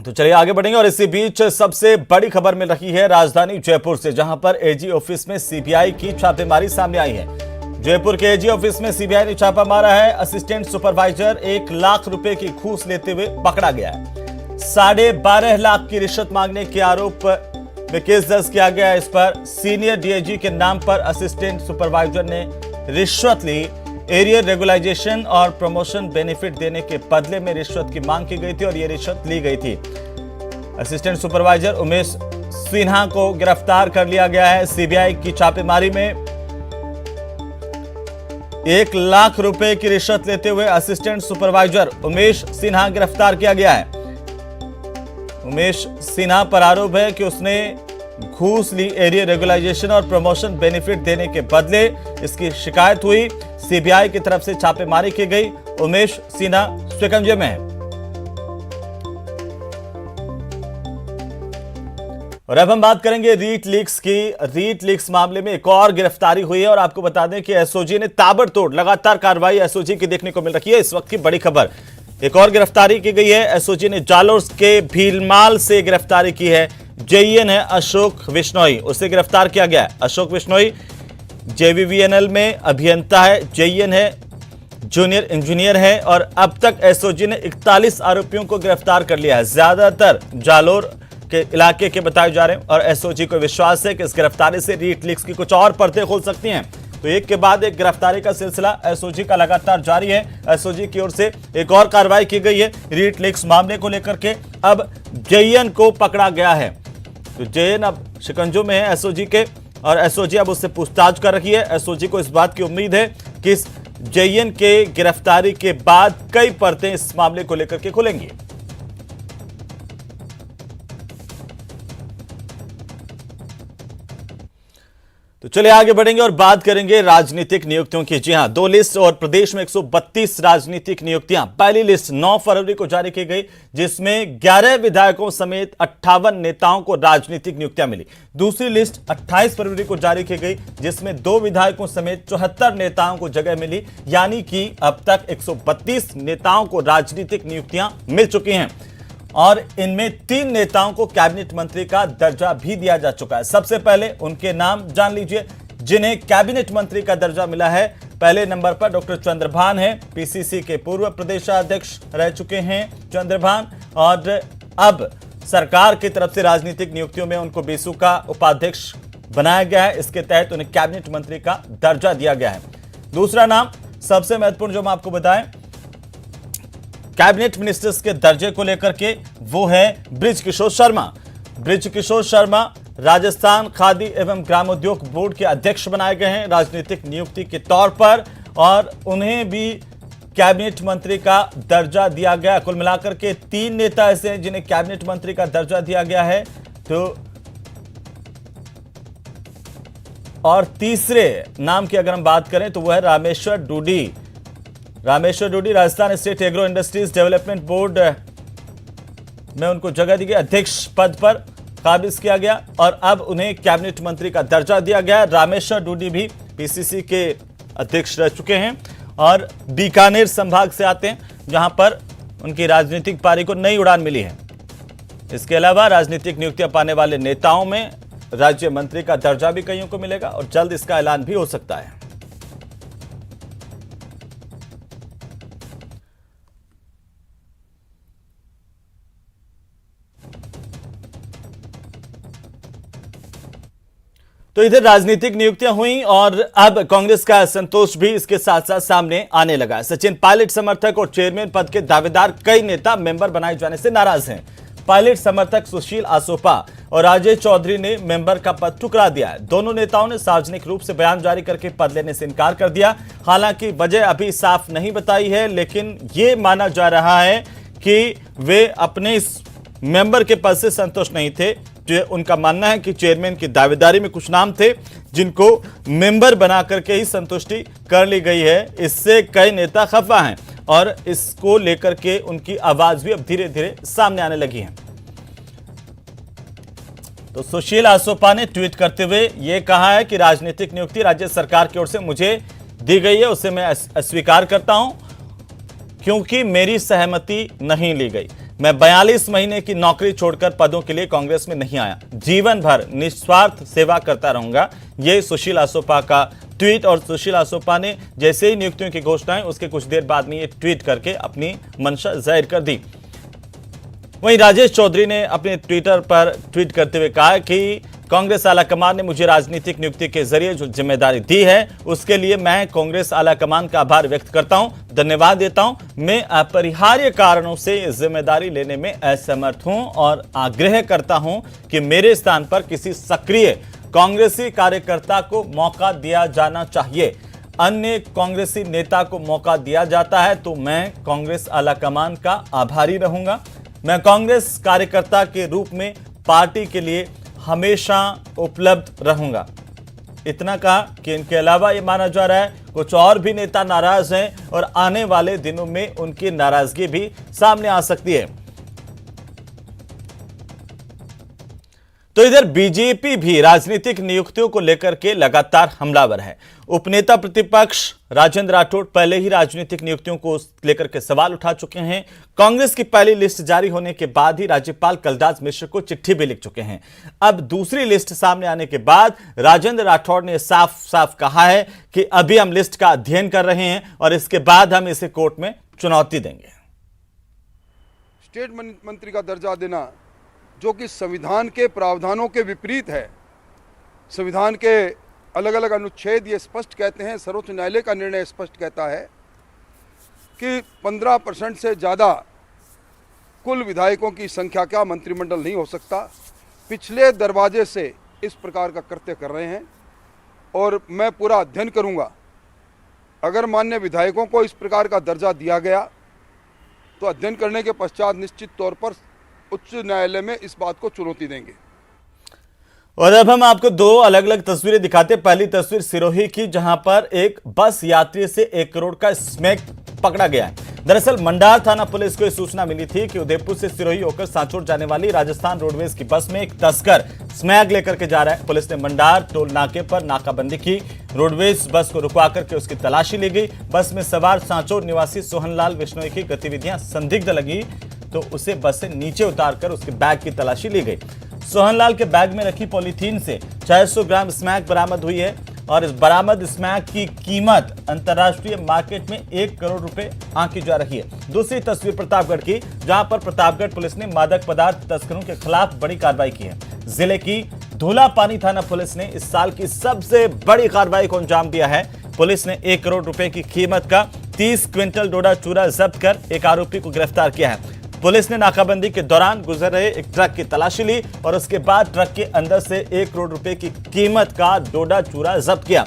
तो चलिए आगे बढ़ेंगे और इसी बीच सबसे बड़ी खबर मिल रही है राजधानी जयपुर से, जहां पर एजी ऑफिस में सीबीआई की छापेमारी सामने आई है। जयपुर के एजी ऑफिस में सीबीआई ने छापा मारा है। असिस्टेंट सुपरवाइजर 1 लाख रुपए की घूस लेते हुए पकड़ा गया है। 12.5 लाख की रिश्वत मांगने के आरोप में केस दर्ज किया गया है। इस पर सीनियर डीआईजी के नाम पर असिस्टेंट सुपरवाइजर ने रिश्वत ली। एरियर रेगुलाइजेशन और प्रमोशन बेनिफिट देने के बदले में रिश्वत की मांग की गई थी और यह रिश्वत ली गई थी। असिस्टेंट सुपरवाइजर उमेश सिन्हा को गिरफ्तार कर लिया गया है। सीबीआई की छापेमारी में 1 लाख रुपए की रिश्वत लेते हुए असिस्टेंट सुपरवाइजर उमेश सिन्हा गिरफ्तार किया गया है। उमेश सिन्हा पर आरोप है कि उसने घूस ली। एरियर रेगुलाइजेशन और प्रमोशन बेनिफिट देने के बदले इसकी शिकायत हुई। सीबीआई की तरफ से छापेमारी की गई। उमेश सिन्हा शिकंजे में है। और अब हम बात करेंगे रीट लीक्स की। रीट लीक्स मामले में एक और गिरफ्तारी हुई है और आपको बता दें कि एसओजी ने ताबड़तोड़ लगातार कार्रवाई एसओजी की देखने को मिल रही है। इस वक्त की बड़ी खबर, एक और गिरफ्तारी की गई है। एसओजी ने जालोर के भीलमाल से गिरफ्तारी की है। जेईएन है अशोक विश्नोई, उसे गिरफ्तार किया गया है। अशोक विश्नोई जेवीवीएनएल में अभियंता है। जेईएन है जूनियर इंजीनियर है और अब तक एसओजी ने 41 आरोपियों को गिरफ्तार कर लिया है। ज्यादातर जालोर के इलाके के बताए जा रहे हैं और एसओजी को विश्वास है कि इस गिरफ्तारी से रीट लीक्स की कुछ और परतें खुल सकती हैं। तो एक के बाद एक गिरफ्तारी का सिलसिला एसओजी का लगातार जारी है। एसओजी की ओर से एक और कार्रवाई की गई है रीट लीक्स मामले को लेकर के। अब जेईएन को पकड़ा गया है। तो जेईएन अब शिकंजों में है एसओजी के और एसओजी अब उससे पूछताछ कर रही है। एसओजी को इस बात की उम्मीद है कि इस जेईएन के गिरफ्तारी के बाद कई परतें इस मामले को लेकर के खुलेंगी। तो चलिए आगे बढ़ेंगे और बात करेंगे राजनीतिक नियुक्तियों की। जी हां, 2 लिस्ट और प्रदेश में 132 राजनीतिक नियुक्तियां। पहली लिस्ट 9 फरवरी को जारी की गई, जिसमें 11 विधायकों समेत 58 नेताओं को राजनीतिक नियुक्तियां मिली। दूसरी लिस्ट 28 फरवरी को जारी की गई, जिसमें 2 विधायकों समेत 74 नेताओं को जगह मिली। यानी कि अब तक 132 नेताओं को राजनीतिक नियुक्तियां मिल चुकी हैं और इनमें 3 नेताओं को कैबिनेट मंत्री का दर्जा भी दिया जा चुका है। सबसे पहले उनके नाम जान लीजिए जिन्हें कैबिनेट मंत्री का दर्जा मिला है। पहले नंबर पर डॉक्टर चंद्रभान हैं। पीसीसी के पूर्व प्रदेशाध्यक्ष रह चुके हैं चंद्रभान और अब सरकार की तरफ से राजनीतिक नियुक्तियों में उनको बीसू का उपाध्यक्ष बनाया गया है। इसके तहत उन्हें कैबिनेट मंत्री का दर्जा दिया गया है। दूसरा नाम सबसे महत्वपूर्ण जो हम आपको बताएं कैबिनेट मिनिस्टर्स के दर्जे को लेकर के, वो है बृजकिशोर शर्मा। बृजकिशोर शर्मा राजस्थान खादी एवं ग्रामोद्योग बोर्ड के अध्यक्ष बनाए गए हैं राजनीतिक नियुक्ति के तौर पर और उन्हें भी कैबिनेट मंत्री का दर्जा दिया गया। कुल मिलाकर के 3 नेता ऐसे हैं जिन्हें कैबिनेट मंत्री का दर्जा दिया गया है। तो और तीसरे नाम की अगर हम बात करें तो वह है Rameshwar Dudi. Rameshwar Dudi Rajasthan state agro industries development board में उनको जगह दी गई। अध्यक्ष पद पर काबिज किया गया और अब उन्हें कैबिनेट मंत्री का दर्जा दिया गया। रामेश्वर डूडी भी पीसीसी के अध्यक्ष रह चुके हैं और बीकानेर संभाग से आते हैं, जहां पर उनकी राजनीतिक पारी को नई उड़ान मिली है। इसके अलावा राजनीतिक नियुक्तियां पाने वाले नेताओं में राज्य मंत्री का दर्जा भी कईयों को मिलेगा और जल्द इसका ऐलान भी हो सकता है। तो इधर राजनीतिक नियुक्तियां हुई और अब कांग्रेस का असंतोष भी इसके साथ साथ सामने आने लगा है। सचिन पायलट समर्थक और चेयरमैन पद के दावेदार कई नेता मेंबर बनाए जाने से नाराज हैं। पायलट समर्थक सुशील आसोपा और अजय चौधरी ने मेंबर का पद ठुकरा दिया है। दोनों नेताओं ने सार्वजनिक रूप से बयान जारी करके पद लेने से इनकार कर दिया। हालांकि वजह अभी साफ नहीं बताई है, लेकिन यह माना जा रहा है कि वे अपने इस मेंबर के पद से संतुष्ट नहीं थे। जो उनका मानना है कि चेयरमैन की दावेदारी में कुछ नाम थे जिनको मेंबर बना करके ही संतुष्टि कर ली गई है। इससे कई नेता खफा हैं और इसको लेकर के उनकी आवाज भी अब धीरे धीरे सामने आने लगी है। तो सुशील आसोपा ने ट्वीट करते हुए यह कहा है कि राजनीतिक नियुक्ति राज्य सरकार की ओर से मुझे दी गई है, उसे मैं अस्वीकार करता हूं क्योंकि मेरी सहमति नहीं ली गई। मैं 42 महीने की नौकरी छोड़कर पदों के लिए कांग्रेस में नहीं आया, जीवन भर निस्वार्थ सेवा करता रहूंगा। ये सुशील आसोपा का ट्वीट। और सुशील आसोपा ने जैसे ही नियुक्तियों की घोषणा उसके कुछ देर बाद में ये ट्वीट करके अपनी मंशा जाहिर कर दी। वहीं राजेश चौधरी ने अपने ट्विटर पर ट्वीट करते हुए कहा कि कांग्रेस आलाकमान ने मुझे राजनीतिक नियुक्ति के जरिए जो जिम्मेदारी दी है उसके लिए मैं कांग्रेस आलाकमान का आभार व्यक्त करता हूं, धन्यवाद देता हूं। मैं अपरिहार्य कारणों से जिम्मेदारी लेने में असमर्थ हूं और आग्रह करता हूं कि मेरे स्थान पर किसी सक्रिय कांग्रेसी कार्यकर्ता को मौका दिया जाना चाहिए। अन्य कांग्रेसी नेता को मौका दिया जाता है तो मैं कांग्रेस आलाकमान का आभारी रहूंगा। मैं कांग्रेस कार्यकर्ता के रूप में पार्टी के लिए हमेशा उपलब्ध रहूंगा। इतना कहा कि इनके अलावा यह माना जा रहा है कुछ और भी नेता नाराज हैं और आने वाले दिनों में उनकी नाराजगी भी सामने आ सकती है। तो इधर बीजेपी भी राजनीतिक नियुक्तियों को लेकर के लगातार हमलावर है। उपनेता प्रतिपक्ष राजेंद्र राठौड़ पहले ही राजनीतिक नियुक्तियों को लेकर के सवाल उठा चुके हैं। कांग्रेस की पहली लिस्ट जारी होने के बाद ही राज्यपाल कलराज मिश्र को चिट्ठी भी लिख चुके हैं। अब दूसरी लिस्ट सामने आने के बाद राजेंद्र राठौड़ ने साफ साफ कहा है कि अभी हम लिस्ट का अध्ययन कर रहे हैं और इसके बाद हम इसे कोर्ट में चुनौती देंगे। स्टेट मंत्री का दर्जा देना जो कि संविधान के प्रावधानों के विपरीत है। संविधान के अलग अलग अनुच्छेद ये स्पष्ट कहते हैं, सर्वोच्च न्यायालय का निर्णय स्पष्ट कहता है कि 15% से ज़्यादा कुल विधायकों की संख्या का मंत्रिमंडल नहीं हो सकता। पिछले दरवाजे से इस प्रकार का कृत्य कर रहे हैं और मैं पूरा अध्ययन करूंगा। अगर मान्य विधायकों को इस प्रकार का दर्जा दिया गया तो अध्ययन करने के पश्चात निश्चित तौर पर उच्च न्यायालय में इस बात को चुनौती देंगे। और अब हम आपको दो अलग अलग तस्वीरें दिखाते हैं। पहली तस्वीर सिरोही की, जहां पर एक बस यात्री से 1 करोड़ का स्मैक पकड़ा गया है। दरअसल मंडार थाना पुलिस को यह सूचना मिली थी कि उदयपुर से सिरोही होकर सांचौर जाने वाली राजस्थान रोडवेज की बस में एक तस्कर स्मैक लेकर के जा रहा है। पुलिस ने मंडार टोल नाके पर नाकाबंदी की। रोडवेज बस को रुकवा करके उसकी तलाशी ली गई। बस में सवार सांचौर निवासी सोहनलाल बिश्नोई की गतिविधियां संदिग्ध लगी तो उसे बस से नीचे उतारकर उसके बैग की तलाशी ली गई। सोहनलाल के बैग में रखी पॉलीथीन से 600 ग्राम स्मैक बरामद हुई है और इस बरामद स्मैक की कीमत अंतर्राष्ट्रीय मार्केट में 1 करोड़ रुपए आंकी जा रही है। दूसरी तस्वीर प्रतापगढ़ की, जहां पर प्रतापगढ़ पुलिस ने मादक पदार्थ तस्करों के खिलाफ बड़ी कार्रवाई की है। जिले की धूलापानी थाना पुलिस ने इस साल की सबसे बड़ी कार्रवाई को अंजाम दिया है। पुलिस ने 1 करोड़ रुपए की कीमत का 30 क्विंटल डोडा चूरा जब्त कर एक आरोपी को गिरफ्तार किया है। पुलिस ने नाकाबंदी के दौरान गुजर रहे एक ट्रक की तलाशी ली और उसके बाद ट्रक के अंदर से 1 करोड़ रुपए की कीमत का डोडा चूरा जब्त किया।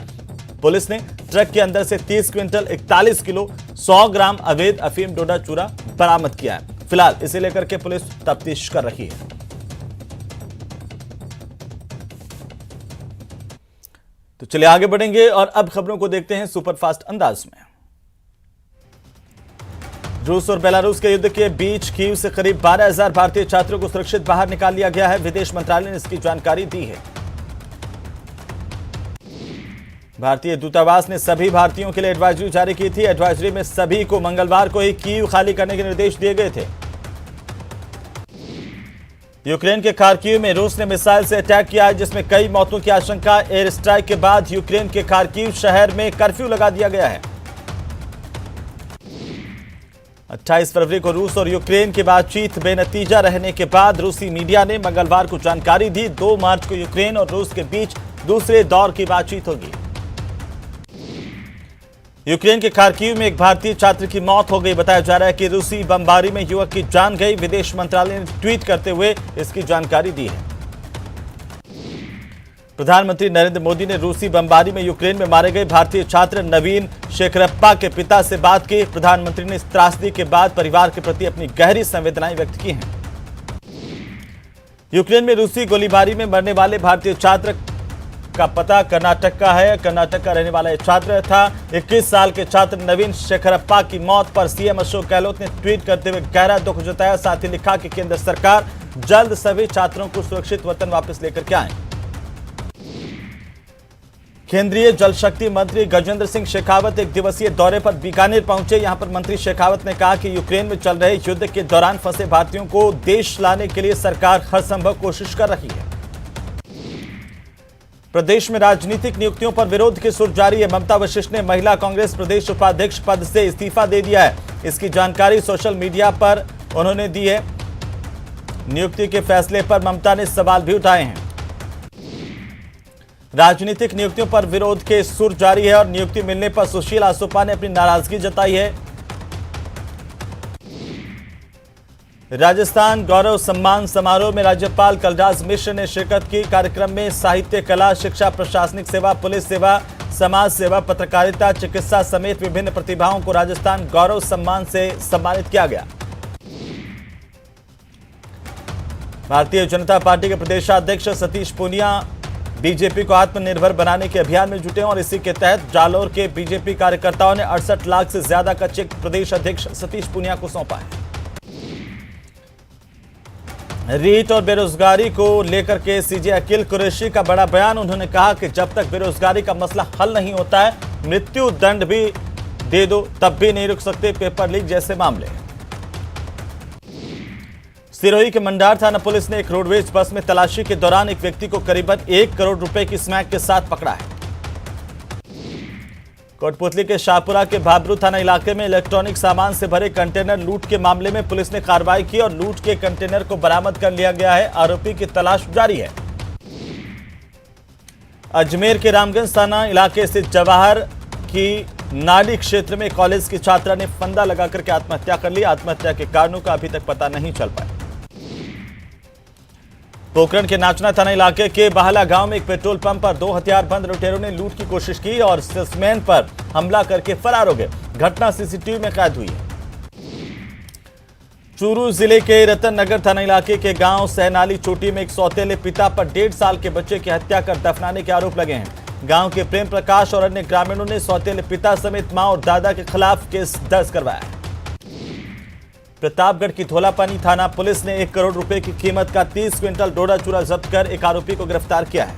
पुलिस ने ट्रक के अंदर से 30 क्विंटल 41 किलो 100 ग्राम अवैध अफीम डोडा चूरा बरामद किया है। फिलहाल इसे लेकर के पुलिस तफ्तीश कर रही है। तो चलिए आगे बढ़ेंगे और अब खबरों को देखते हैं सुपरफास्ट अंदाज में। रूस और बेलारूस के युद्ध के बीच कीव से करीब 12,000 भारतीय छात्रों को सुरक्षित बाहर निकाल लिया गया है। विदेश मंत्रालय ने इसकी जानकारी दी है। भारतीय दूतावास ने सभी भारतीयों के लिए एडवाइजरी जारी की थी। एडवाइजरी में सभी को मंगलवार को ही कीव खाली करने के निर्देश दिए गए थे। यूक्रेन के खार्किव में रूस ने मिसाइल से अटैक किया है, जिसमें कई मौतों की आशंका। एयर स्ट्राइक के बाद यूक्रेन के खार्किव शहर में कर्फ्यू लगा दिया गया है। 28 फरवरी को रूस और यूक्रेन की बातचीत बेनतीजा रहने के बाद रूसी मीडिया ने मंगलवार को जानकारी दी। 2 मार्च को यूक्रेन और रूस के बीच दूसरे दौर की बातचीत होगी। यूक्रेन के खार्किव में एक भारतीय छात्र की मौत हो गई। बताया जा रहा है कि रूसी बमबारी में युवक की जान गई। विदेश मंत्रालय ने ट्वीट करते हुए इसकी जानकारी दी है। प्रधानमंत्री नरेंद्र मोदी ने रूसी बमबारी में यूक्रेन में मारे गए भारतीय छात्र नवीन शेखरप्पा के पिता से बात की। प्रधानमंत्री ने इस त्रासदी के बाद परिवार के प्रति अपनी गहरी संवेदनाएं व्यक्त की हैं। यूक्रेन में रूसी गोलीबारी में मरने वाले भारतीय छात्र का पता कर्नाटक का है। कर्नाटक का रहने वाला यह छात्र था। 21 साल के छात्र नवीन शेखरप्पा की मौत पर सीएम अशोक गहलोत ने ट्वीट करते हुए गहरा दुख जताया। साथ ही लिखा कि केंद्र सरकार जल्द सभी छात्रों को सुरक्षित वतन वापस लेकर के आए। केंद्रीय जल शक्ति मंत्री गजेंद्र सिंह शेखावत एक दिवसीय दौरे पर बीकानेर पहुंचे। यहां पर मंत्री शेखावत ने कहा कि यूक्रेन में चल रहे युद्ध के दौरान फंसे भारतीयों को देश लाने के लिए सरकार हर संभव कोशिश कर रही है। प्रदेश में राजनीतिक नियुक्तियों पर विरोध की सुर जारी है। ममता वशिष्ठ ने महिला कांग्रेस प्रदेश उपाध्यक्ष पद से इस्तीफा दे दिया है। इसकी जानकारी सोशल मीडिया पर उन्होंने दी है। नियुक्ति के फैसले पर ममता ने सवाल भी उठाए हैं। राजनीतिक नियुक्तियों पर विरोध के सुर जारी है और नियुक्ति मिलने पर सुशील आसोपा ने अपनी नाराजगी जताई है। राजस्थान गौरव सम्मान समारोह में राज्यपाल कलराज मिश्र ने शिरकत की। कार्यक्रम में साहित्य, कला, शिक्षा, प्रशासनिक सेवा, पुलिस सेवा, समाज सेवा, पत्रकारिता, चिकित्सा समेत विभिन्न प्रतिभाओं को राजस्थान गौरव सम्मान से सम्मानित किया गया। भारतीय जनता पार्टी के प्रदेशाध्यक्ष सतीश पूनिया बीजेपी को आत्मनिर्भर बनाने के अभियान में जुटे और इसी के तहत जालोर के बीजेपी कार्यकर्ताओं ने 68 लाख से ज्यादा का चेक प्रदेश अध्यक्ष सतीश पूनिया को सौंपा है। रीट और बेरोजगारी को लेकर के सीजे अकील कुरैशी का बड़ा बयान। उन्होंने कहा कि जब तक बेरोजगारी का मसला हल नहीं होता है, मृत्यु दंड भी दे दो तब भी नहीं रुक सकते पेपर लीक जैसे मामले। सिरोही के मंडार थाना पुलिस ने एक रोडवेज बस में तलाशी के दौरान एक व्यक्ति को करीबन 1 करोड़ रुपए की स्मैक के साथ पकड़ा है। कोटपुतली के शाहपुरा के भाबरू थाना इलाके में इलेक्ट्रॉनिक सामान से भरे कंटेनर लूट के मामले में पुलिस ने कार्रवाई की और लूट के कंटेनर को बरामद कर लिया गया है। आरोपी की तलाश जारी है। अजमेर के रामगंज थाना इलाके स्थित जवाहर की नाली क्षेत्र में कॉलेज की छात्रा ने फंदा लगाकर के आत्महत्या कर ली। आत्महत्या के कारणों का अभी तक पता नहीं चल पाया। पोखरण के नाचना थाना इलाके के बाहला गांव में एक पेट्रोल पंप पर 2 हथियारबंद लुटेरों ने लूट की कोशिश की और सेल्समैन पर हमला करके फरार हो गए। घटना सीसीटीवी में कैद हुई है। चूरू जिले के रतन नगर थाना इलाके के गांव सहनाली चोटी में एक सौतेले पिता पर 1.5 साल के बच्चे की हत्या कर दफनाने के आरोप लगे हैं। गांव के प्रेम प्रकाश और अन्य ग्रामीणों ने सौतेले पिता समेत मां और दादा के खिलाफ केस दर्ज करवाया है। प्रतापगढ़ की धोलापानी थाना पुलिस ने 1 करोड़ रुपए की कीमत का 30 क्विंटल डोडा चूरा जब्त कर एक आरोपी को गिरफ्तार किया है।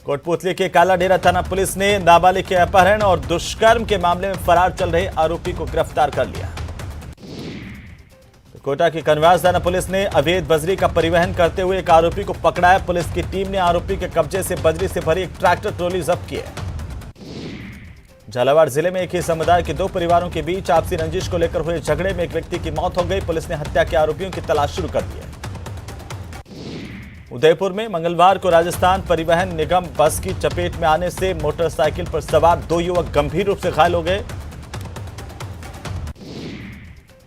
कोटपुतली के काला डेरा थाना पुलिस ने नाबालिग के अपहरण और दुष्कर्म के मामले में फरार चल रहे आरोपी को गिरफ्तार कर लिया। कोटा की कनवास थाना पुलिस ने अवैध बजरी का परिवहन करते हुए एक आरोपी को पकड़ा है। पुलिस की टीम ने आरोपी के कब्जे से बजरी से भरी एक ट्रैक्टर ट्रॉली जब्त की है। झालावाड़ जिले में एक ही समुदाय के 2 परिवारों के बीच आपसी रंजिश को लेकर हुए झगड़े में एक व्यक्ति की मौत हो गई। पुलिस ने हत्या के आरोपियों की तलाश शुरू कर दी है। उदयपुर में मंगलवार को राजस्थान परिवहन निगम बस की चपेट में आने से मोटरसाइकिल पर सवार 2 युवक गंभीर रूप से घायल हो गए।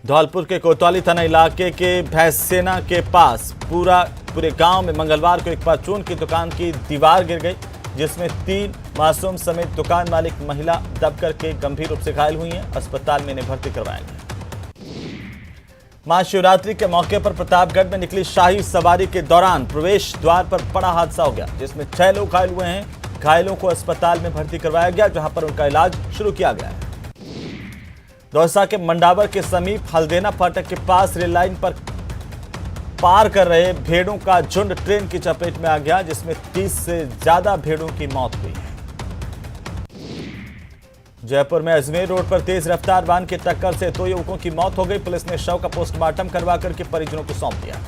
धौलपुर के कोतवाली थाना इलाके के भैंसेना के पास पूरे गांव में मंगलवार को एक परचून की दुकान की दीवार गिर गई, जिसमें 3 मासूम समेत दुकान मालिक महिला दबकर के गंभीर रूप से घायल हुई हैं। अस्पताल में इन्हें भर्ती करवाया गया। महाशिवरात्रि के मौके पर प्रतापगढ़ में निकली शाही सवारी के दौरान प्रवेश द्वार पर बड़ा हादसा हो गया, जिसमें 6 लोग घायल हुए हैं। घायलों को अस्पताल में भर्ती करवाया गया, जहां पर उनका इलाज शुरू किया गया है। दौसा के मंडावर के समीप हल्देना फाटक के पास रेल लाइन पर पार कर रहे भेड़ों का झुंड ट्रेन की चपेट में आ गया, जिसमें 30 से ज्यादा भेड़ों की मौत हुई है। जयपुर में अजमेर रोड पर तेज रफ्तार वाहन की टक्कर से 2 युवकों की मौत हो गई। पुलिस ने शव का पोस्टमार्टम करवा करके परिजनों को सौंप दिया।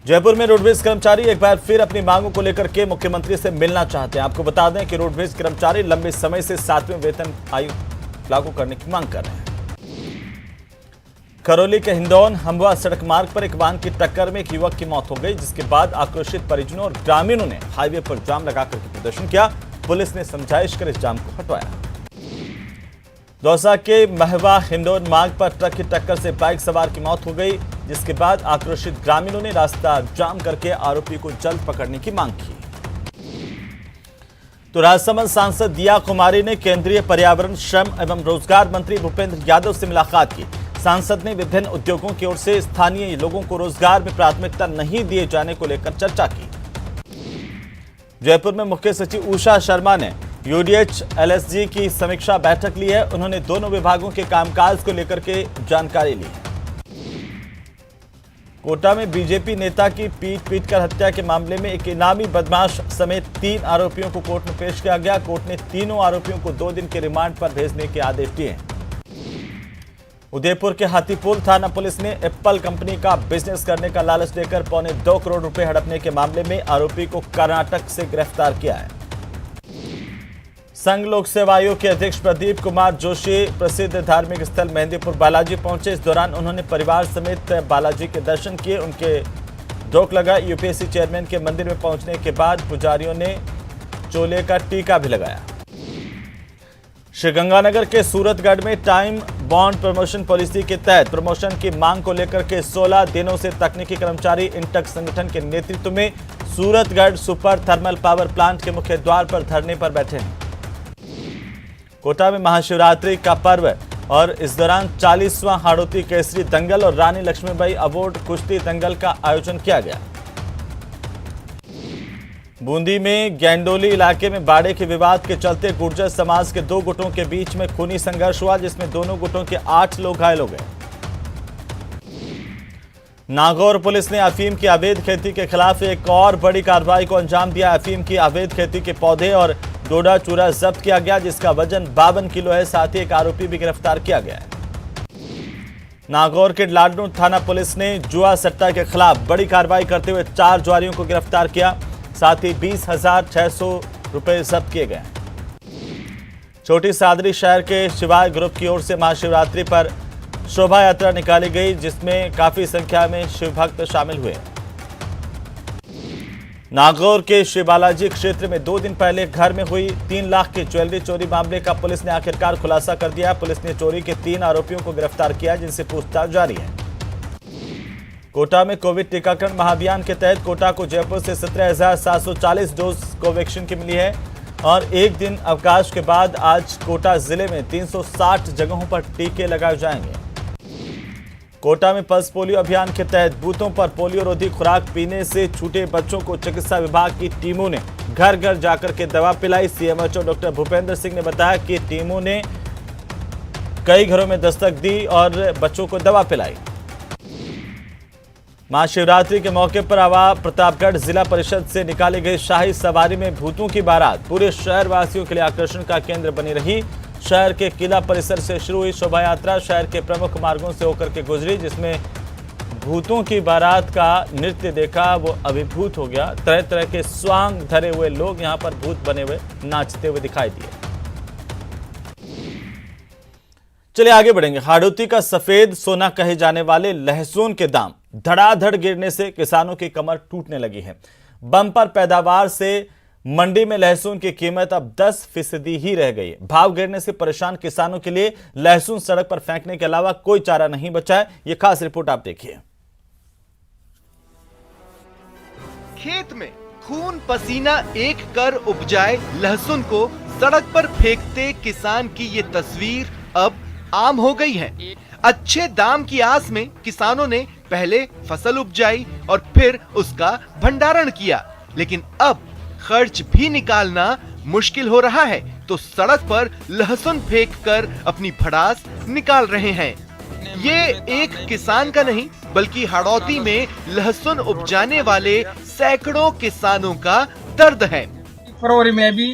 जयपुर में रोडवेज कर्मचारी एक बार फिर अपनी मांगों को लेकर के मुख्यमंत्री से मिलना चाहते हैं। आपको बता दें कि रोडवेज कर्मचारी लंबे समय से 7वें वेतन आयोग लागू करने की मांग कर रहे हैं। करौली के हिंदौन हम्बुआ सड़क मार्ग पर एक वाहन की टक्कर में एक युवक की मौत हो गई, जिसके बाद आक्रोशित परिजनों और ग्रामीणों ने हाईवे पर जाम लगाकर के प्रदर्शन किया। पुलिस ने समझाइश कर इस जाम को हटवाया। दौसा के महवा हिंडौन मार्ग पर ट्रक की टक्कर से बाइक सवार की मौत हो गई, जिसके बाद आक्रोशित ग्रामीणों ने रास्ता जाम करके आरोपी को जल्द पकड़ने की मांग की। तो राजसमंद सांसद दिया कुमारी ने केंद्रीय पर्यावरण, श्रम एवं रोजगार मंत्री भूपेंद्र यादव से मुलाकात की। सांसद ने विभिन्न उद्योगों की ओर से स्थानीय लोगों को रोजगार में प्राथमिकता नहीं दिए जाने को लेकर चर्चा की। जयपुर में मुख्य सचिव उषा शर्मा ने यूडीएच एलएसजी की समीक्षा बैठक ली है। उन्होंने दोनों विभागों के कामकाज को लेकर के जानकारी ली। कोटा में बीजेपी नेता की पीट कर हत्या के मामले में एक इनामी बदमाश समेत 3 आरोपियों को कोर्ट में पेश किया गया। कोर्ट ने तीनों आरोपियों को 2 दिन के रिमांड पर भेजने के आदेश दिए। उदयपुर के हाथीपुल थाना पुलिस ने एप्पल कंपनी का बिजनेस करने का लालच देकर पौने 2 करोड़ रुपए हड़पने के मामले में आरोपी को कर्नाटक से गिरफ्तार किया है। संघ लोक सेवा आयोग के अध्यक्ष प्रदीप कुमार जोशी प्रसिद्ध धार्मिक स्थल मेहंदीपुर बालाजी पहुंचे। इस दौरान उन्होंने परिवार समेत बालाजी के दर्शन किए। उनके रोक लगा। यूपीएससी चेयरमैन के मंदिर में पहुंचने के बाद पुजारियों ने चोले का टीका भी लगाया। श्रीगंगानगर के सूरतगढ़ में टाइम बॉन्ड प्रमोशन पॉलिसी के तहत प्रमोशन की मांग को लेकर के 16 दिनों से तकनीकी कर्मचारी इंटक संगठन के नेतृत्व में Suratgarh super thermal power plant के मुख्य द्वार पर धरने पर बैठे हैं। कोटा में महाशिवरात्रि का पर्व और इस दौरान 40वां हाड़ौती केसरी दंगल और रानी लक्ष्मीबाई अवार्ड कुश्ती दंगल का आयोजन किया गया। बूंदी में गैंडोली इलाके में बाड़े के विवाद के चलते गुर्जर समाज के 2 गुटों के बीच में खूनी संघर्ष हुआ, जिसमें दोनों गुटों के 8 लोग घायल हो गए। नागौर पुलिस ने अफीम की अवैध खेती के खिलाफ एक और बड़ी कार्रवाई को अंजाम दिया। अफीम की अवैध खेती के पौधे और डोडा चूरा जब्त किया गया, जिसका वजन 52 किलो है। साथ ही एक आरोपी भी गिरफ्तार किया गया है। नागौर के लाडनू थाना पुलिस ने जुआ सट्टा के खिलाफ बड़ी कार्रवाई करते हुए 4 जुआरियों को गिरफ्तार किया। साथ ही 20,600 रुपए जब्त किए गए। छोटी सादरी शहर के शिवाय ग्रुप की ओर से महाशिवरात्रि पर शोभा यात्रा निकाली गई, जिसमें काफी संख्या में शिव भक्त शामिल हुए। नागौर के श्री बालाजी क्षेत्र में 2 दिन पहले घर में हुई 3 लाख की ज्वेलरी चोरी मामले का पुलिस ने आखिरकार खुलासा कर दिया। पुलिस ने चोरी के 3 आरोपियों को गिरफ्तार किया, जिनसे पूछताछ जारी है। कोटा में कोविड टीकाकरण महाअभियान के तहत कोटा को जयपुर से 17,740 डोज कोवैक्सीन की मिली है और एक दिन अवकाश के बाद आज कोटा जिले में 360 जगहों पर टीके लगाए जाएंगे। कोटा में पल्स पोलियो अभियान के तहत बूथों पर पोलियो रोधी खुराक पीने से छूटे बच्चों को चिकित्सा विभाग की टीमों ने घर घर जाकर के दवा पिलाई। सीएमएचओ डॉक्टर भूपेंद्र सिंह ने बताया कि टीमों ने कई घरों में दस्तक दी और बच्चों को दवा पिलाई। महाशिवरात्रि के मौके पर आवा प्रतापगढ़ जिला परिषद से निकाली गई शाही सवारी में भूतों की बारात पूरे शहर वासियों के लिए आकर्षण का केंद्र बनी रही। शहर के किला परिसर से शुरू हुई शोभा यात्रा शहर के प्रमुख मार्गों से होकर के गुजरी, जिसमें भूतों की बारात का नृत्य देखा वो अभिभूत हो गया। तरह तरह के स्वांग धरे हुए लोग यहां पर भूत बने हुए नाचते हुए दिखाई दिए। चलिए आगे बढ़ेंगे। हाड़ौती का सफेद सोना कहे जाने वाले लहसुन के दाम धड़ाधड़ गिरने से किसानों की कमर टूटने लगी है। बम्पर पैदावार से मंडी में लहसुन की कीमत अब 10% ही रह गई है। भाव गिरने से परेशान किसानों के लिए लहसुन सड़क पर फेंकने के अलावा कोई चारा नहीं बचा है। यह खास रिपोर्ट आप देखिए। खेत में खून पसीना एक कर उपजाए लहसुन को सड़क पर फेंकते किसान की ये तस्वीर अब आम हो गई है। अच्छे दाम की आस में किसानों ने पहले फसल उपजाई और फिर उसका भंडारण किया, लेकिन अब खर्च भी निकालना मुश्किल हो रहा है तो सड़क पर लहसुन फेंककर अपनी भड़ास निकाल रहे हैं। ये एक किसान का नहीं बल्कि हाड़ौती में लहसुन उपजाने वाले सैकड़ों किसानों का दर्द है। फरवरी में भी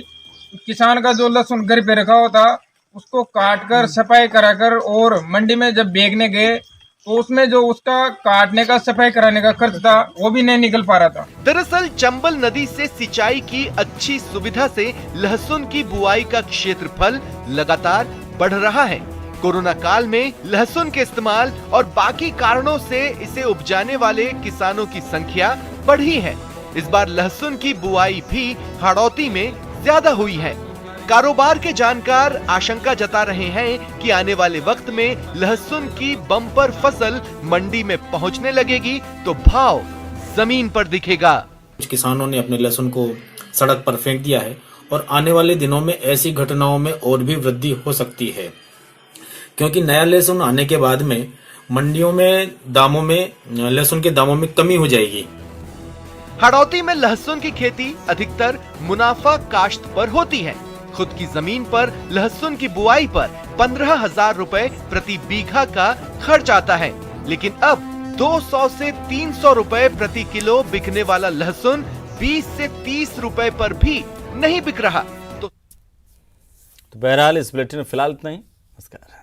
किसान का जो लहसुन घर पे रखा हुआ था उसको काट कर सफाई कराकर और मंडी में जब बेचने गए तो उसमें जो उसका काटने का सफाई कराने का खर्च था वो भी नहीं निकल पा रहा था। दरअसल चंबल नदी से सिंचाई की अच्छी सुविधा से लहसुन की बुआई का क्षेत्रफल लगातार बढ़ रहा है। कोरोना काल में लहसुन के इस्तेमाल और बाकी कारणों से इसे उपजाने वाले किसानों की संख्या बढ़ी है। इस बार लहसुन की बुआई भी हाड़ौती में ज्यादा हुई है। कारोबार के जानकार आशंका जता रहे हैं कि आने वाले वक्त में लहसुन की बम्पर फसल मंडी में पहुंचने लगेगी तो भाव जमीन पर दिखेगा। कुछ किसानों ने अपने लहसुन को सड़क पर फेंक दिया है और आने वाले दिनों में ऐसी घटनाओं में और भी वृद्धि हो सकती है, क्योंकि नया लहसुन आने के बाद में मंडियों में दामों में लहसुन के दामों में कमी हो जाएगी। हाड़ौती में लहसुन की खेती अधिकतर मुनाफा काश्त पर होती है। खुद की जमीन पर लहसुन की बुआई पर 15,000 रुपए प्रति बीघा का खर्च आता है, लेकिन अब 200 से 300 रुपए प्रति किलो बिकने वाला लहसुन 20 से 30 रुपए पर भी नहीं बिक रहा। तो बहरहाल इस बुलेटिन में फिलहाल इतना ही। नमस्कार।